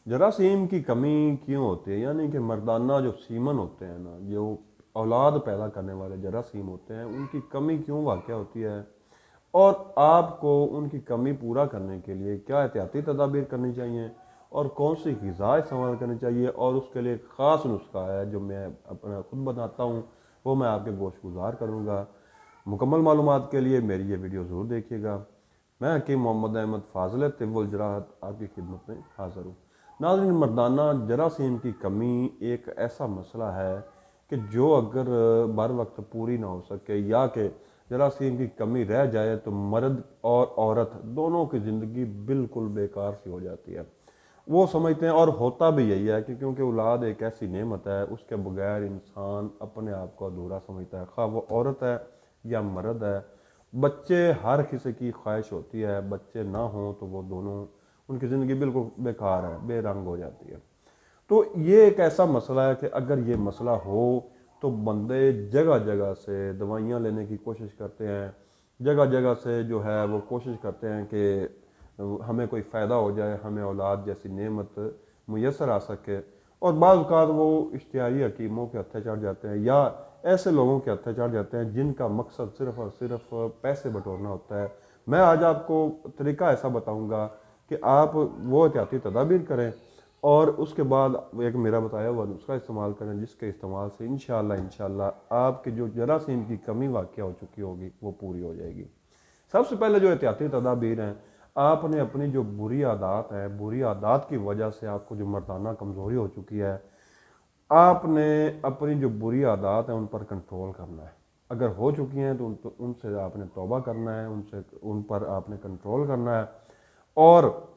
जरासीम की कमी क्यों होती है, यानी कि मर्दाना जो सीमन होते हैं ना, जो औलाद पैदा करने वाले जरासीम होते हैं, उनकी कमी क्यों वाक़या होती है, और आपको उनकी कमी पूरा करने के लिए क्या एहतियाती तदाबीर करनी चाहिए और कौन सी ग़िज़ा इस्तेमाल करनी चाहिए, और उसके लिए एक ख़ास नुस्खा है जो मैं अपना खुद बनाता हूँ, वो मैं आपके गोश गुजार करूँगा। मुकम्मल मालूमात के लिए मेरी ये वीडियो ज़रूर देखिएगा। मैं हकीम मोहम्मद अहमद फ़ाज़िल तिब्बुल जराहत आपकी खिदमत में हाज़िर हूँ। नाज़रीन, मर्दाना जरासीम की कमी एक ऐसा मसला है कि जो अगर बर वक्त पूरी ना हो सके या कि जरासीम की कमी रह जाए तो मर्द और औरत दोनों की ज़िंदगी बिल्कुल बेकार सी हो जाती है। वो समझते हैं, और होता भी यही है कि क्योंकि औलाद एक ऐसी नेमत है, उसके बगैर इंसान अपने आप को अधूरा समझता है, खा वो औरत है या मर्द है। बच्चे हर किसी की ख्वाहिश होती है, बच्चे ना हों तो वो दोनों, उनकी ज़िंदगी बिल्कुल बेकार है, बेरंग हो जाती है। तो ये एक ऐसा मसला है कि अगर ये मसला हो तो बंदे जगह जगह से दवाइयाँ लेने की कोशिश करते हैं, जगह जगह से जो है वो कोशिश करते हैं कि हमें कोई फ़ायदा हो जाए, हमें औलाद जैसी नेमत मुयसर आ सके, और बाज़ औक़ात वो इश्तिहारी हकीमों के हत्थे चढ़ जाते हैं या ऐसे लोगों के हत्थे चढ़ जाते हैं जिनका मकसद सिर्फ़ और सिर्फ पैसे बटोरना होता है। मैं आज आपको तरीका ऐसा बताऊँगा कि आप वो एहतियाती तदाबीर करें और उसके बाद एक मेरा बताया हुआ नुस्खा इस्तेमाल करें, जिसके इस्तेमाल से इंशाअल्लाह आपकी जो जरासीम की कमी वाक़या हो चुकी होगी वो पूरी हो जाएगी। सबसे पहले जो एहतियाती तदाबीर हैं, आपने अपनी जो बुरी आदत है, बुरी आदत की वजह से आपको जो मर्दाना कमज़ोरी हो चुकी है, आपने अपनी जो बुरी आदत है उन पर कंट्रोल करना है। अगर हो चुकी हैं तो उनसे आपने तौबा करना है, उनसे उन पर आपने कंट्रोल करना है, और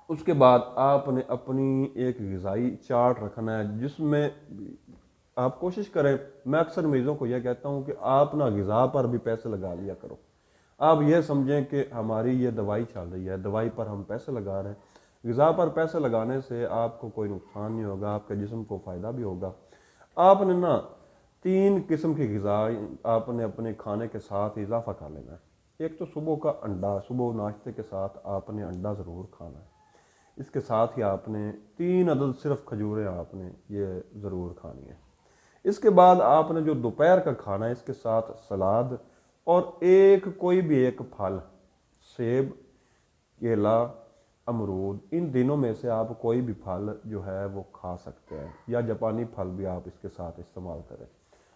उसके बाद आपने अपनी एक ग़िज़ाई चार्ट रखना है जिसमें आप कोशिश करें। मैं अक्सर मरीज़ों को यह कहता हूं कि आप ना ग़िज़ा पर भी पैसे लगा लिया करो। आप ये समझें कि हमारी ये दवाई चल रही है, दवाई पर हम पैसे लगा रहे हैं। ग़िज़ा पर पैसे लगाने से आपको कोई नुकसान नहीं होगा, आपके जिस्म को फ़ायदा भी होगा। आपने ना 3 किस्म की ग़िज़ा आपने अपने खाने के साथ इजाफ़ा कर लेना है। एक तो सुबह का अंडा, सुबह नाश्ते के साथ आपने अंडा ज़रूर खाना है। इसके साथ ही आपने 3 अदद सिर्फ खजूरें आपने ये ज़रूर खानी है। इसके बाद आपने जो दोपहर का खाना है, इसके साथ सलाद और एक कोई भी एक फल, सेब, केला, अमरूद, इन दिनों में से आप कोई भी फल जो है वो खा सकते हैं, या जापानी फल भी आप इसके साथ इस्तेमाल करें।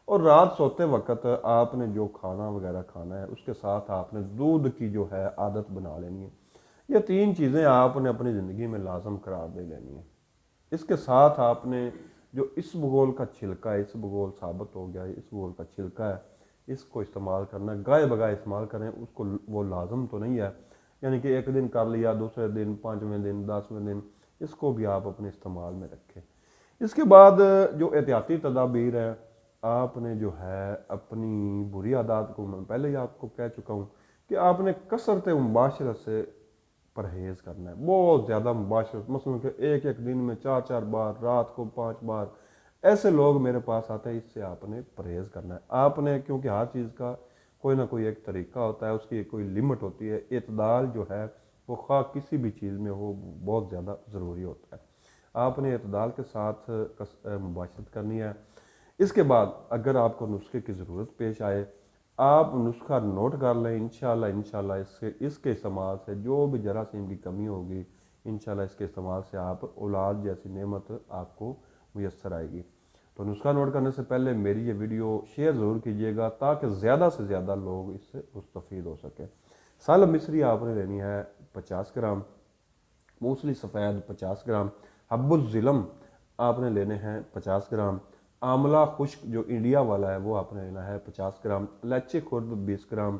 और रात सोते वक्त आपने जो खाना वगैरह खाना है उसके साथ आपने दूध की जो है आदत बना लेनी है। ये 3 चीज़ें आपने अपनी ज़िंदगी में लाजम करार दे लेनी है। इसके साथ आपने जो इसबगोल का छिलका है, इसबगोल साबित हो गया है, इसबगोल का छिलका है, इसको इस्तेमाल करना, गाय बगाए इस्तेमाल करें, उसको वो लाजम तो नहीं है, यानी कि एक दिन कर लिया, दूसरे दिन, 5वें दिन, 10वें दिन, इसको भी आप अपने इस्तेमाल में रखें। इसके बाद जो एहतियाती तदाबीर है, आपने जो है अपनी बुरी आदत को, मैं पहले ही आपको कह चुका हूँ कि आपने कसरत मुबाशरत से परहेज़ करना है। बहुत ज़्यादा मुबाशरत, मसलन कि एक एक दिन में 4-4 बार, रात को 5 बार, ऐसे लोग मेरे पास आते हैं, इससे आपने परहेज़ करना है। आपने, क्योंकि हर चीज़ का कोई ना कोई एक तरीका होता है, उसकी कोई लिमिट होती है। इतदाल जो है वो खा किसी भी चीज़ में हो बहुत ज़्यादा ज़रूरी होता है। आपने इतदाल के साथ मुबाशरत करनी है। इसके बाद अगर आपको नुस्खे की ज़रूरत पेश आए, आप नुस्खा नोट कर लें। इंशाल्लाह इसके इस्तेमाल से जो भी जरासीम की कमी होगी, इंशाल्लाह इसके इस्तेमाल से आप औलाद जैसी नेमत आपको मुयस्सर आएगी। तो नुस्खा नोट करने से पहले मेरी ये वीडियो शेयर ज़रूर कीजिएगा ताकि ज़्यादा से ज़्यादा लोग इससे मुस्तफ़ीद हो सकें। साल मिस्री आपने लेनी है 50 ग्राम, मूसली सफ़ेद 50 ग्राम, हब्बुज़्ज़िलम आपने लेने हैं 50 ग्राम, आंवला खुश्क जो इंडिया वाला है वो आपने लेना है 50 ग्राम, इलायची खुर्द 20 ग्राम,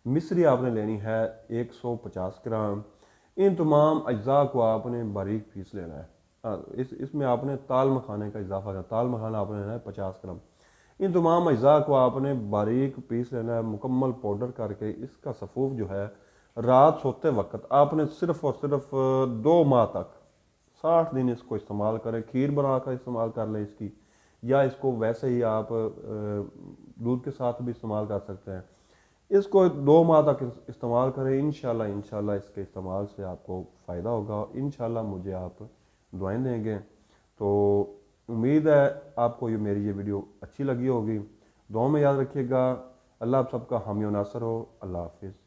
मिस्री आपने लेनी है 150 ग्राम। इन तमाम अज्जा को आपने बारीक पीस लेना है। इसमें आपने ताल मखाने का इजाफा करना, ताल मखाना आपने लेना है 50 ग्राम। इन तमाम अज्जा को आपने बारीक पीस लेना है, मुकम्मल पाउडर करके। इसका सफ़ूफ जो है रात सोते वक्त आपने सिर्फ़ और सिर्फ 2 माह तक 60 दिन इसको इस्तेमाल करें। खीर बनाकर इस्तेमाल कर लें इसकी, या इसको वैसे ही आप दूध के साथ भी इस्तेमाल कर सकते हैं। इसको 2 माह तक इस्तेमाल करें। इंशाल्लाह इसके इस्तेमाल से आपको फ़ायदा होगा। इंशाल्लाह मुझे आप دعائیں دیں گے. تو امید ہے آپ کو میری یہ ویڈیو اچھی لگی ہوگی. دعاؤں میں یاد رکھیے گا. اللہ آپ سب کا حامی و ناصر ہو. اللہ حافظ.